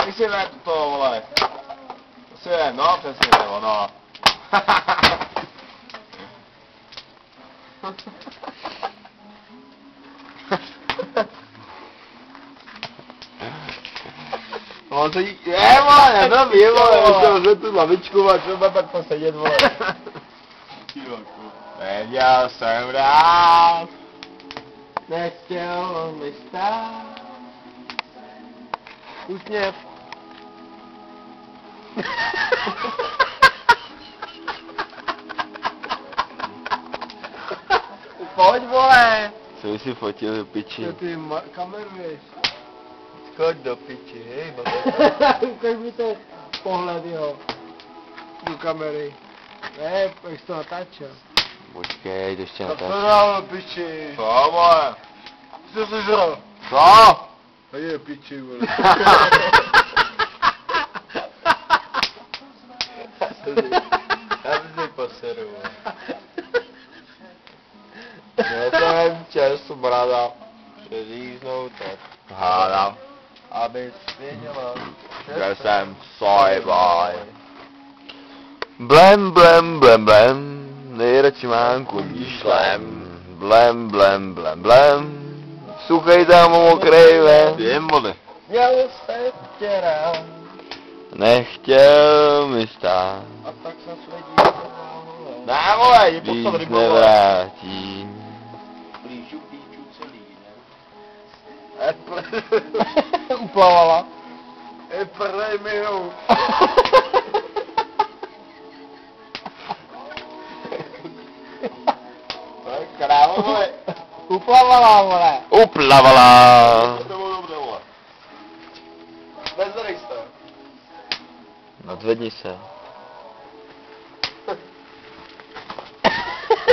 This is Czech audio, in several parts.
Ty si ne to, vole. To si ne, no přesně nebo no. No to jí, vole, neblbý, vole, otevře tu lavičku a třeba pak posedět, vole. Nedělal jsem rád. Nechtěl mi stát. Úsměv. Pojď, vole. Co jsi si fotil do piči? Co ty kameruješ? Skoč do piči, hej, Ukaž mi to pohled jeho. Do kamery. Ne, jak jsi to natáčel. Počkej, ještě Tak to natáčím. dál do piči. Co, vole? Co jsi žral? Co? A je piči, vole. Já si poseru, vole. No to je času, brada. Přeříznout tak. Hádám. Aby svěděla, že jsem sojboj. Blem, blem, blem, blem. Nejradši mám kuní šlem. Blem, blem, blem, blem. Suchej tam mokrý ven. Jem vody. Měl se tě rád. Nechtěl mi stát. A tak jsem své dítě. Ne, vole, jdi Víc postav rybu, nevrátím. Plížu, celý, ne? Uplavala. Prdej mi ho. To je kráva, vole. Uplavala, vole. Uplavala. To bylo dobře, vole. Nezadej se. Nadvedni se.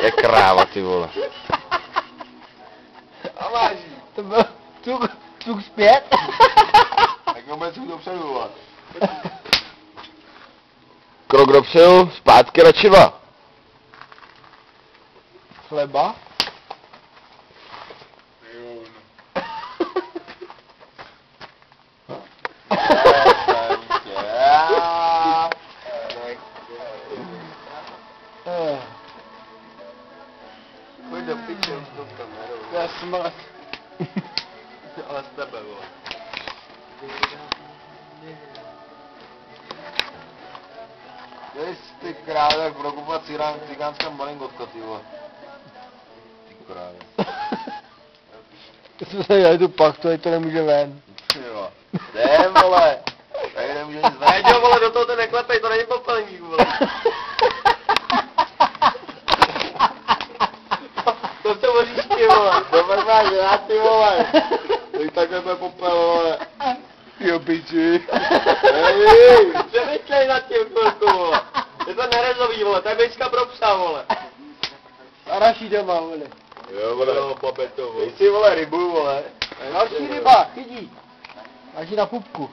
Je kráva, ty vole. A váží. To byl cuk zpět. Tak vůbec cuk dopředu, vole. Krok dopředu, zpátky radši dva. Chleba. Pojď do piče už to kamerou. Já smrt. Ale z tebe, vole. Ty jsi ty krávě, jak prokupovat cigánská malingotka, ty vole. Ty krávě. Jsme se jeli tu pachtu, ať to nemůže ven. Jo. Jdem, vole. Tady nemůže nic ven. Nejďo, vole, do toho to neklepej, to není popelník, vole. To se voříšky, vole. Dobre máš rád, ty vole. Tak takhle to popel, vole. Jo, piči. Hej, přemýšlej nad tím chvilku, vole. Je to nerezový, vole, to je bejska pro psa, vole. A naší doma, vole. Jo, vole, no, papeto, vole. Dej si, vole, rybu, vole. Další ryba, chytí. Naší na pupku.